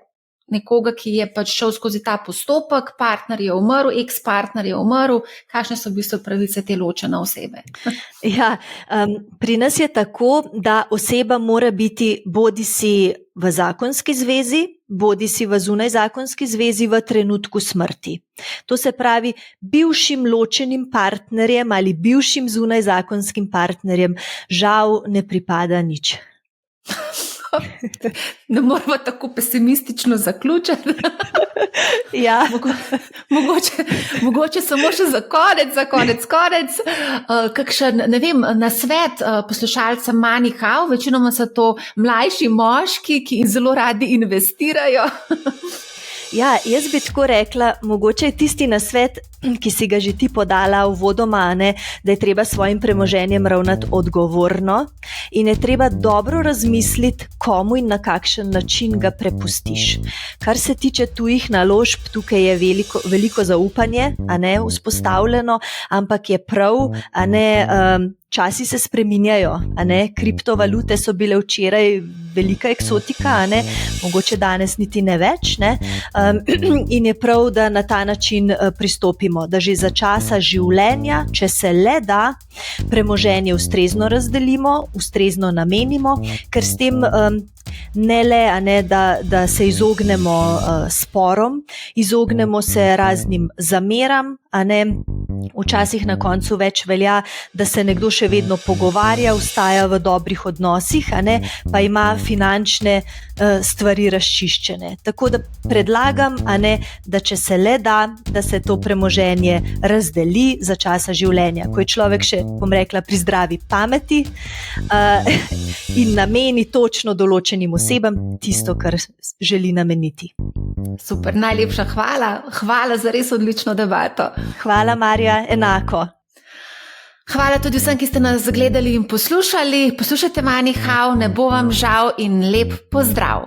nekoga, ki je pač šel skozi ta postopek, partner je umrl, ex-partner je umrl, kakšne so v bistvu pravice te ločene osebe? Ja, pri nas je tako, da oseba mora biti bodisi v zakonski zvezi, bodisi v zunajzakonski zvezi v trenutku smrti. To se pravi, bivšim ločenim partnerjem ali bivšim zunajzakonskim partnerjem žal ne pripada nič. Ne moramo tako pesimistično zaključiti. Ja. Mogoče samo še za konec. Kakšen, ne vem, nasvet poslušalcem Moneyhow, večinoma so to mlajši moški, ki zelo radi investirajo. Ja, jaz bi tako rekla, mogoče je tisti nasvet ki si ga že ti podala uvodoma, da je treba s svojim premoženjem ravnati odgovorno in je treba dobro razmisliti, komu in na kakšen način ga prepustiš. Kar se tiče tujih naložb, tukaj je veliko zaupanje, vzpostavljeno, ampak je prav, časi se spreminjajo, kriptovalute so bile včeraj velika eksotika, mogoče danes niti ne več, in je prav, da na ta način pristopimo, da že za časa življenja, če se le da, premoženje ustrezno razdelimo, ustrezno namenimo, ker s tem ne le, da se izognemo sporom, izognemo se raznim zameram, včasih na koncu več velja, da se nekdo še vedno pogovarja, ostaja v dobrih odnosih, pa ima finančne stvari razčiščene. Tako da predlagam, da če se le da, da se to premoženje razdeli za časa življenja, ko je človek še, bom rekla, pri zdravi pameti in nameni točno določenim osebam tisto, kar želi nameniti. Super, najlepša hvala. Hvala za res odlično debato. Hvala, Marja, enako. Hvala tudi vsem, ki ste nas gledali in poslušali. Poslušajte Money How, ne bo vam žal in lep pozdrav.